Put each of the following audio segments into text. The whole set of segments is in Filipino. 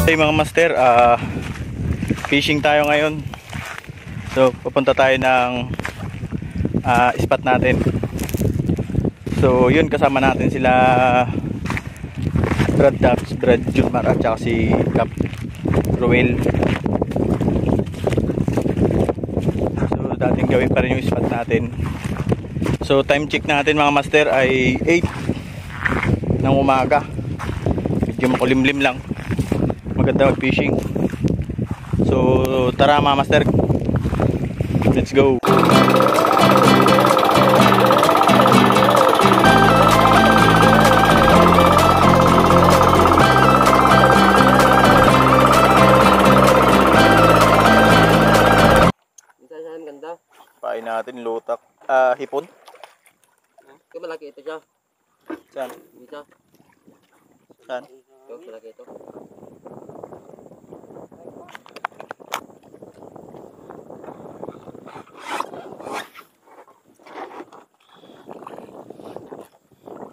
Hey mga master, fishing tayo ngayon. So pupunta tayo ng spot natin. So yun, kasama natin sila Brad Daps, Brad Junmar at saka si Cap Ruel. So dating gawin pa rin yung spot natin. So time check natin mga master ay 8 ng umaga. Medyo makulimlim lang. Maganda mag fishing. So tara mga master, let's go. Ganda. Pain natin lutak, hipon. Ito malaki ito siya. Saan? Dito. Saan? Ito malaki ito.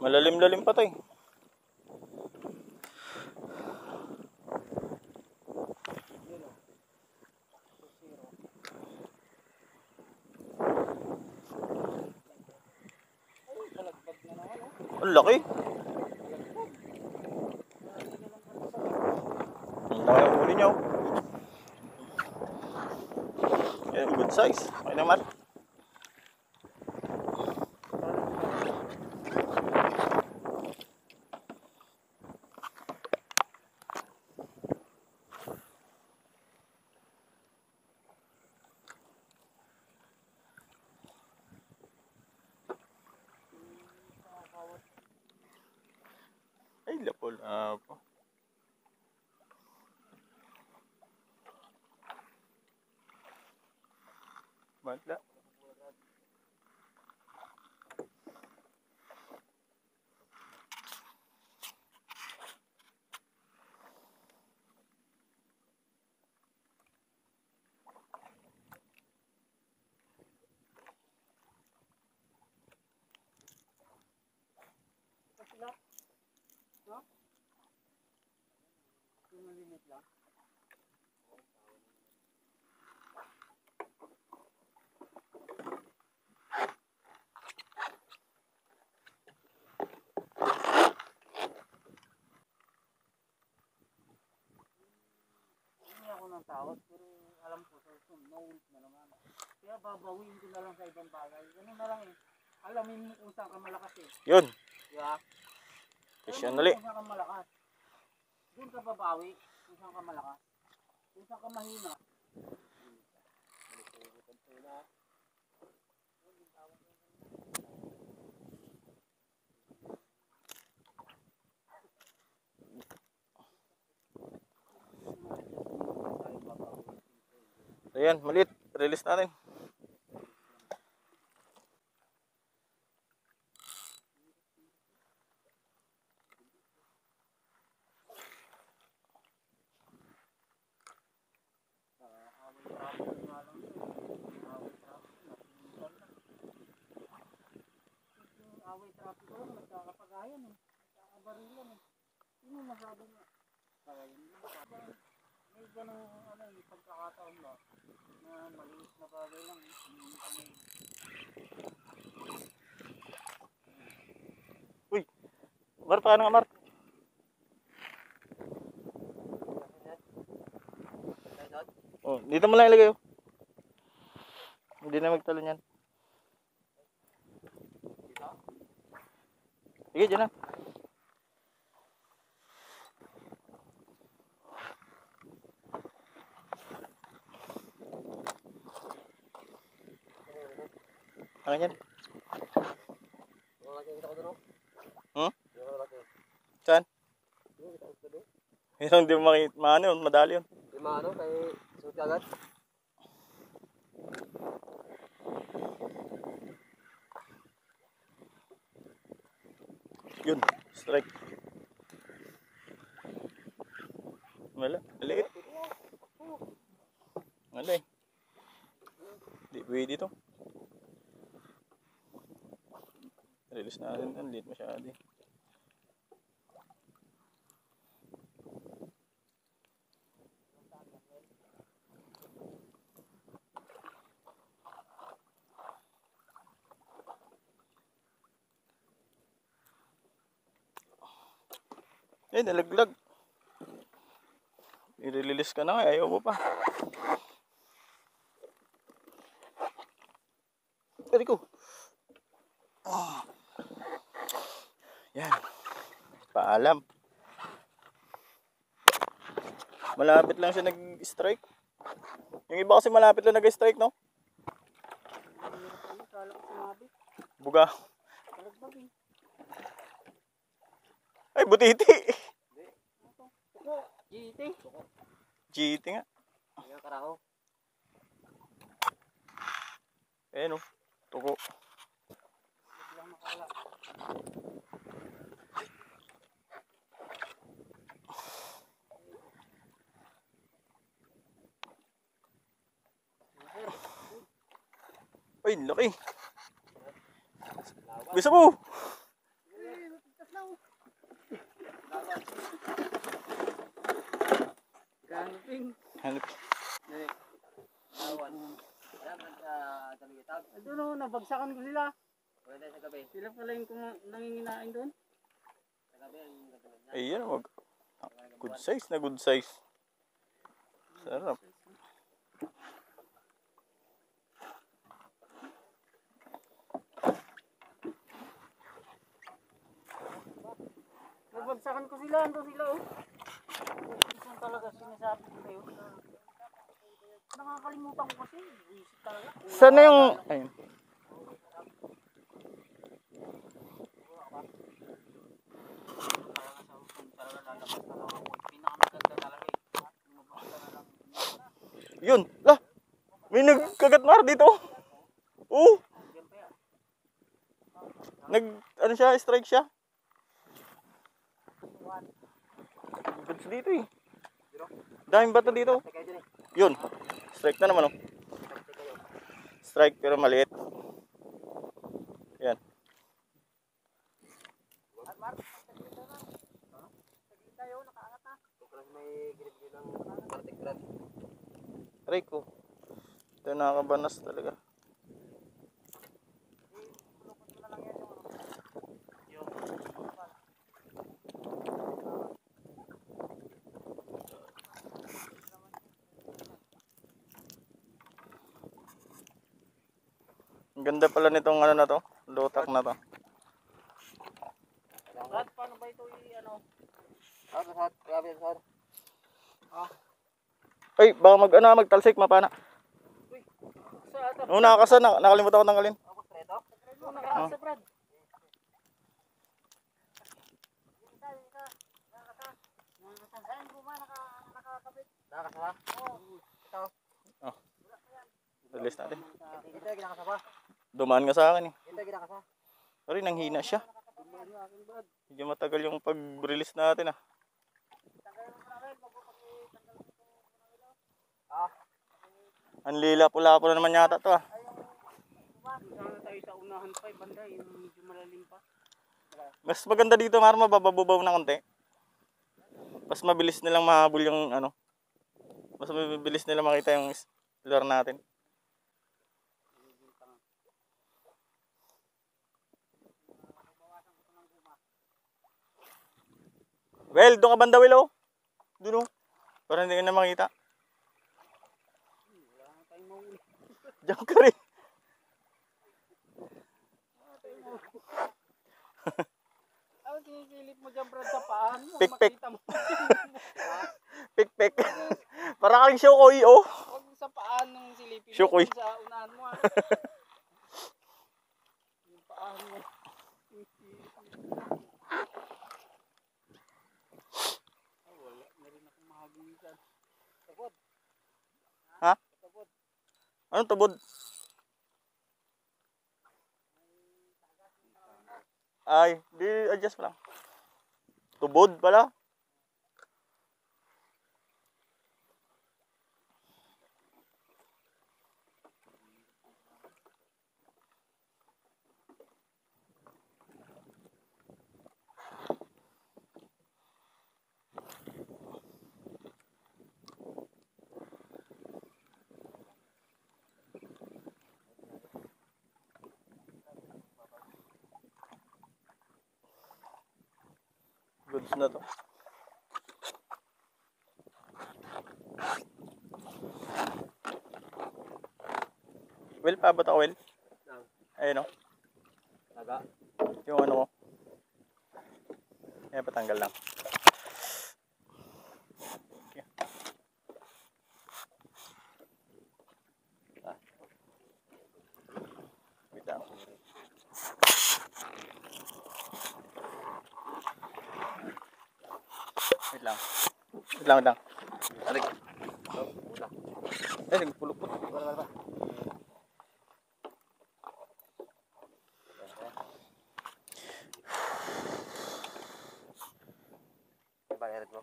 Malalim-lalim pa tayo. Ang laki. Ang laki ang huli niya. Good size. Okay naman. Ay, lapol po. Bantla. Ako ng tawag, pero alam ko sa naulit na naman. Kaya babawin ko na lang sa ibang bagay. Ganun na lang eh. Alamin mo kung saan ka malakas eh. Yun. Diba? Fish yan dali. Kung saan ka malakas. Doon ka babawi kung saan ka malakas. Kung saan ka mahina. Ayan, malit. Release natin. Away traffic ko lang, nagkakapagayan eh. Nagkakabarilan eh. Sino masabi niya? May ganang ano, yung pagkakataon ba? Na maliit na bagay lang eh. Uy, Mar, paano nga Mar? Oh, dito mo lang ilagay oh. Hindi na magtalo niyan. Sige, dyan na. Ano yan? Saan? Hindi mo makita, maano yun, madali yun. Di maano, kay suti agad. Yun, strike. Wala, maliit. Wala eh. Di pwede dito. Release natin, ang liit masyado eh. Eh, nalaglag. I-release ka na nga, ayaw mo pa. Pwede ko. Yan. Paalam. Malapit lang siya nag-strike. Yung iba kasi malapit lang nag-strike, no? Kala ko sumabi. Buga. Talagbag eh. Ay, butiti. Tuko. GT. GT nga. Ayaw karaho. Ayan, oh. Tuko. Biglang makala. Ay, laki. Bisa mo. Camping. Hanip. Awan. Doon o, nabagsakan ko sila. Sila pala yung nanginginain doon. Ayan, wag. Good size na good size. Sarap. Nabagsakan ko sila, ando sila oh. Isang talaga sinasabi ko kayo. Nakakalimutan ko kasi. Isip talaga. Saan na yung... Ayun. Yun. Lah. May nagkagat mar dito. Oo. Ano siya? Strike siya. Goods dito eh. Daming bata dito. Yun. Strike na naman oh. Strike pero maliit. Yan. Aray ko. Ito nakakabanas talaga. Ang ganda pala nitong ano na to, lotak na to. Brad, paano ba ito i-ano? Grabe, sir. Ay, baka magtalsik mapana. Sa ata. Oo, nakakasa na, nakalimutan ko tanggalin. Oo, nakakasa, Brad. Ayun, buma, nakakabit. Nakakasa? Oo. Ito. Oh. Release natin. Ito, ginakasa pa. Dumaan nga sa akin eh. Ito, ginakasa. Pero nanghina siya. Medyo matagal yung pag-release natin ah. Ang lila pula-pula naman yata to ah. Sana tayo sa unahan pa, banda, yung medyo malalim pa. Mas maganda dito, Marma, bababaw na konti. Mas mabilis nilang mahabol yung ano. Mas mabilis nilang makita yung lure natin. Well, doon ka banda, Will, oh. Doon, oh. Para hindi ka na makita. Wala na tayong mahuli. Diyan ka rin. Ano sinisilip mo dyan, Brad, sa paan? Pik-pik. Makita mo. Pik-pik. Para kang Shokoy, oh. Huwag sa paan nung silipin mo. Shukoy. Sa unahan mo, ah. Yung paan mo. Wala na rin akong mahagisan. Tagod. Ha? Tagod. Anong tubod? Ay, di adjust pa lang. Tubod pala. Goods na to. Well, paabot ako, well. Lang. Ayun o. Taga. Yung ano ko. Kaya patanggal lang. Okay. Wait lang. Wait lang. Wait lang, wait lang. Arik. Eh, nagpulupot. Wala. Bayad mo.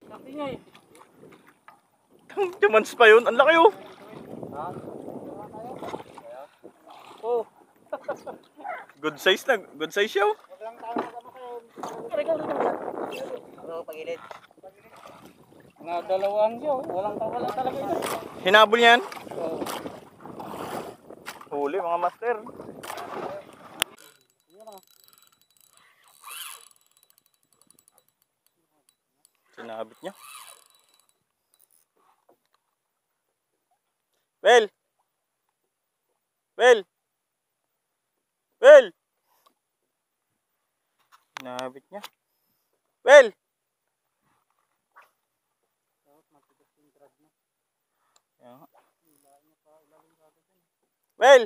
Sabi niya eh. Tumans pa yun. Ang laki oh. Ha? Oh. Good size na. Good size siya oh. Wag lang tayo magkama kayo. Ano pagilid? Nga dalawang siya. Walang kawala talaga ito. Hinabol yan. Oo. Huli mga master. Sinabit niya. Well. Well. Well. Sinabit niya. Well. Yan. Well.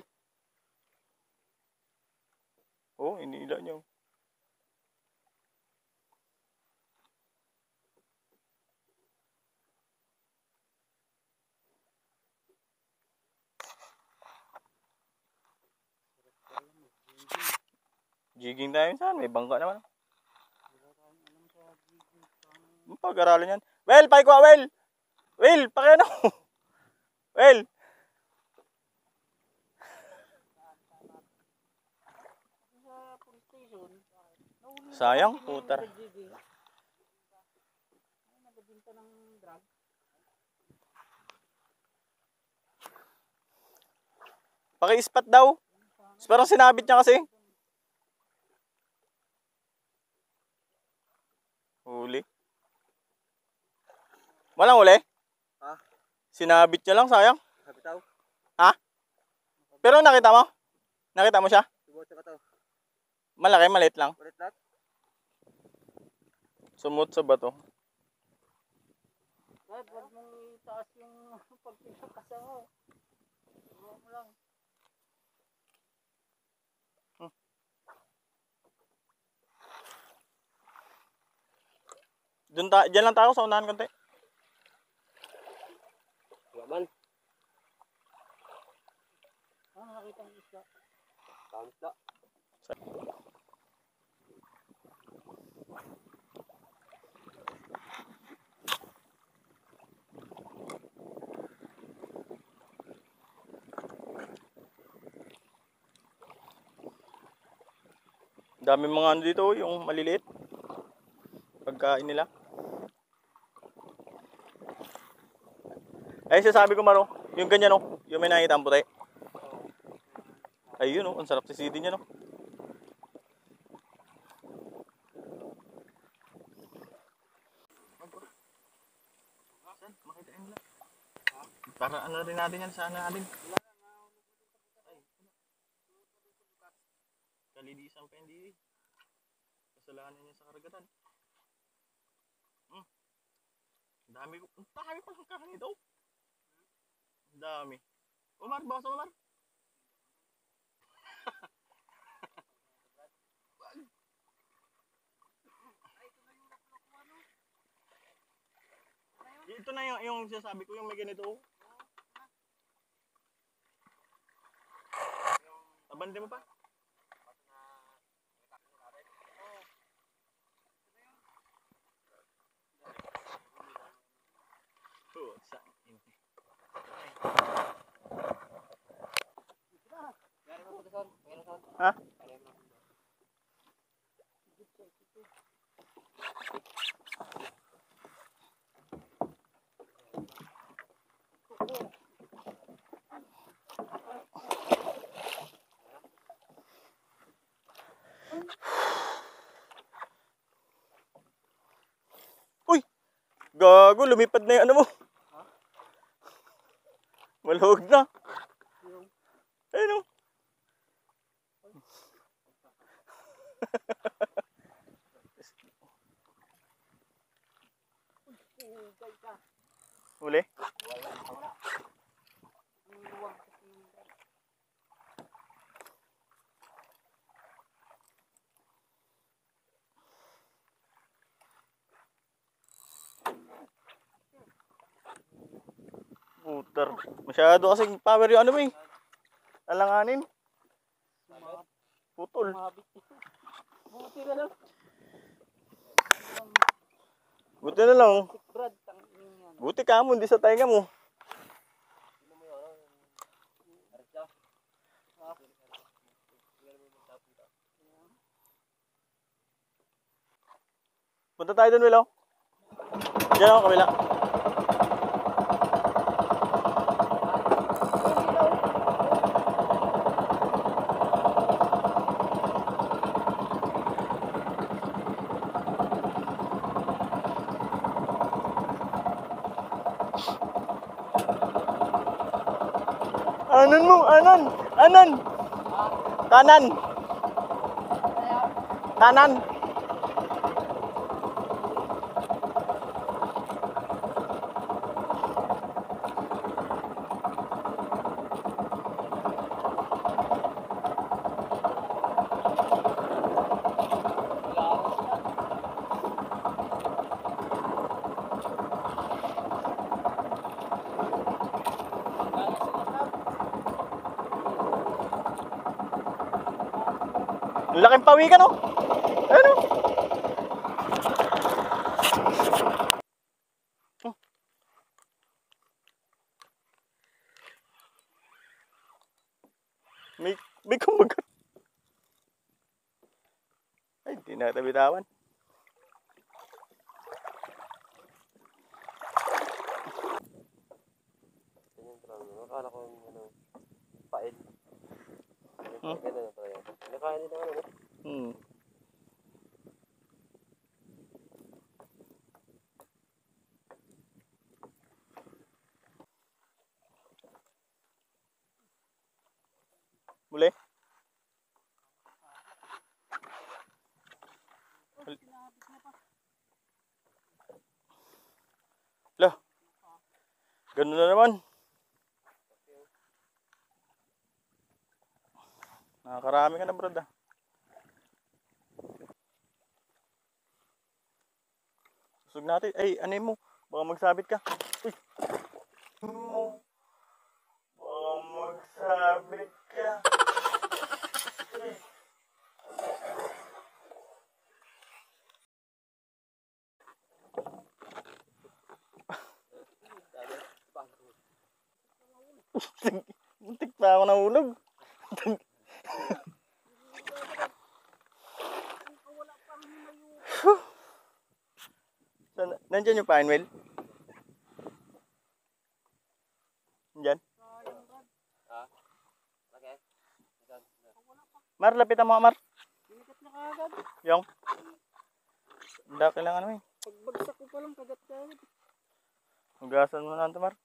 Oh, iniila niya. Jigging tayo saan? May bangka naman. Pag-aralan yan. Well, paikwa, well. Well, pakiano. Well. Sayang, putar. Paki-spot daw. Parang sinabit niya kasi. Huli. Walang huli? Ha? Sinabit niya lang, sayang. Habitaw. Ha? Pero nakita mo? Nakita mo siya? Subot sa kato. Malaki, maliit lang. Ulit lang. Sumot sa bato. Ay, wag mong itaas yung pagpinakasa mo. Huwag mo lang. Diyan lang tayo sa unahan konti. Yaman. Ah, nakita ang isla. Kamsla. Dami mga ano dito, yung maliliit. Pagkain nila. Ay, sasabi ko Maro, yung ganyan oh, yung may nakita ang puti. Ayun oh, ang sarap si CD niya no. Para ano rin natin yan, sana natin. Kalidisan pa hindi. Kasalanan niya sa karagatan. Dami ko. Ang dami pa ng kahan ito. Ang dami. Umar, baka Umar. Ito na yung sinasabi ko, yung may ganito. Abante mo pa? Gago, lumipad na yung ano mo. Malhuwag na. Ayun o. Uli? Putar. Masyado kasing power yung ano mo eh. Alanganin. Putol. Buti na lang. Buti na lang. Brad, tangin yan. Buti ka mo, hindi sa tainga mo. Punta tayo dun, Willow. Diyan ako, kabila. Anan mo, anan, anan. Kanan. Kanan. Laking pawikan oh. Ano? May kumagat. Ay, di na tabitawan. Akala ko ano, pain. Ganda na pala yan. Nakain nila ano, no? Muli? Lah. Ganun na naman. Nakakarami ka na, brad ah. Susog natin. Ay, ano mo? Baka magsabit ka. Uy. Baka magsabit ka. Muntik pa ako nahulog. Nandiyan yung pine wheel? Nandiyan? Okay. Mar, lapitan mo Mar. Pinikat na kagad. Yung? Hindi kailangan mo eh. Pagbagsak ko pa lang kagat kagad. Hugasan mo na ito Mar.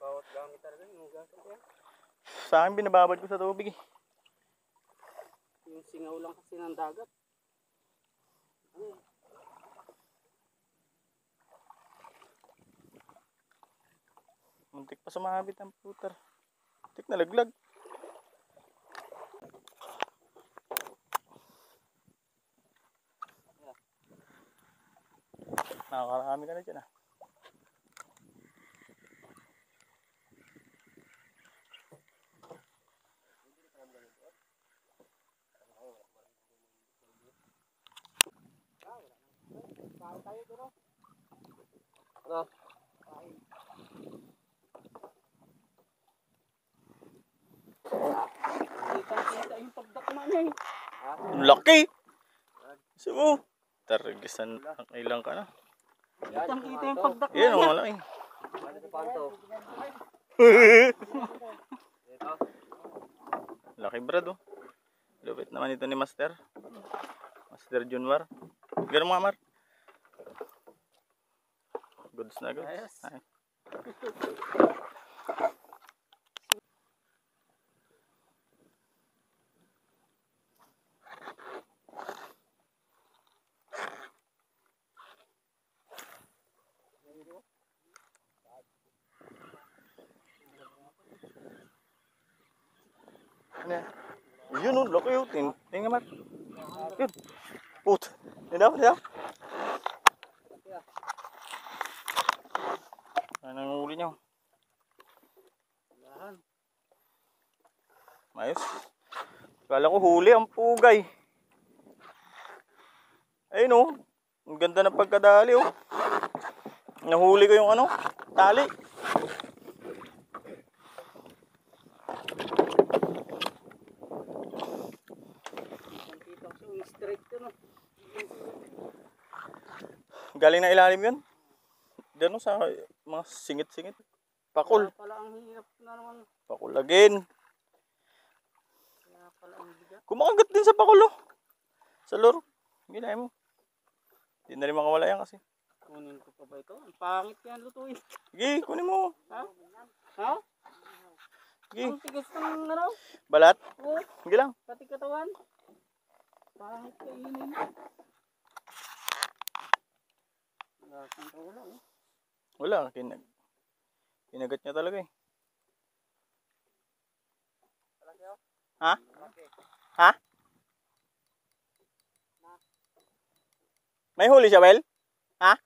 Bawat gamit talaga yung hugasan ko yan. Sa akin binababad ko sa tubig eh. Yung singaw lang kasi ng dagat. Ano? Muntik pa sumabit ang puter. Muntik na laglag. Nakakarami ka na dyan ah. Ano? Kita yung pagdakma niya eh. Laki! Gusto mo? Targisan ang ilang ka na. Kitang kita yung pagdakma Yan niya. ang malaki. Ano sa panto? Ito. Laki brad oh. Lupit naman ito ni Master. Master Junwar. Ganun mga Mar. Goods na goods. Ayos. Ay. Ano yan? Yun o, laki yun. Tingnan mat. Yun. Put. Hindi. Ano ang huli nyo? Yan. Ayos. Kala ko huli ang pugay. Ayun o. Ang ganda ng pagkadali o. Nahuli ko yung ano, tali. Nakikita ko yung straight yun. Galing na ilalim yun. Diyan o sa mga singit-singit. Pakul. Kaya pala ang hirap na naman. Pakulagin. Kaya pala ang bigat. Kumakagat din sa pakul o. Sa loro. Ginay mo. Hindi na rin makawala yan kasi. Kunin ko pa ba ito? Ang pangit yan lutuin. Sige, kunin mo. Ha? Ha? Sige. Ang tigas ng ano? Balat. Oo. Sige lang. Pati katawan. Pangit kainin. Lasang ka wala eh. Wala. Kinagat niya talaga eh. Ha? Ha? May huli siya, Well? Ha?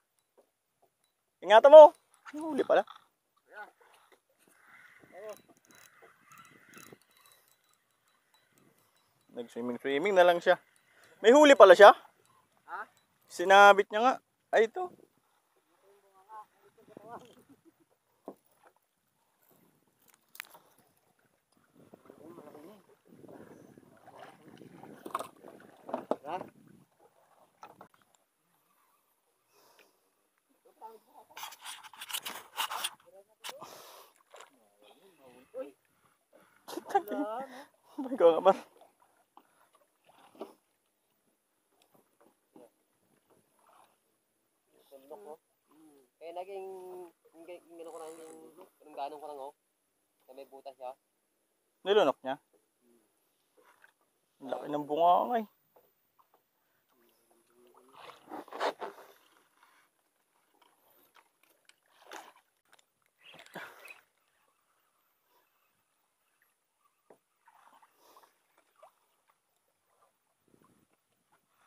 Ingatan mo. May huli pala. Nag-swimming na lang siya. May huli pala siya. Ha? Sinabit niya nga. Ay, ito. Ikaw nga ba? Tundok mo. Kaya naging gano'n ko lang yung ganong ko lang oh. Na may butas siya. Nilunok niya. Ang laki ng bunga nga eh.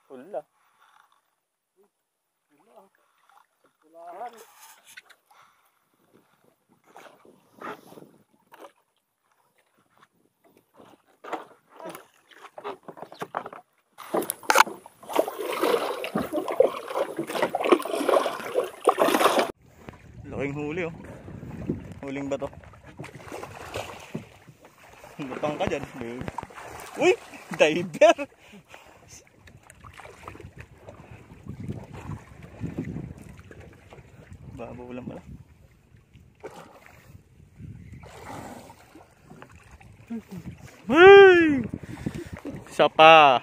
Wala. Kulahan. Laking huli oh. Huling bato. Lutang ka dyan. Uy! Diver! Babaw lang pala. Hey! Isa pa.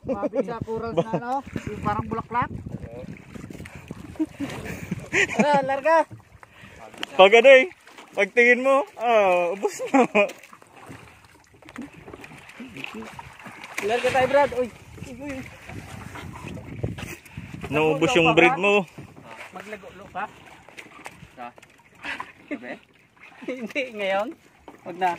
Mabig sa coral na ano? Yung parang bulaklak. Tara, larga. Pag ano eh. Pagtingin mo, ubos na. Larga tayo, Brad. Uy. Naubos yung breed mo. Maglago pa? Ha? Sabi? Hindi, ngayon. Wag na.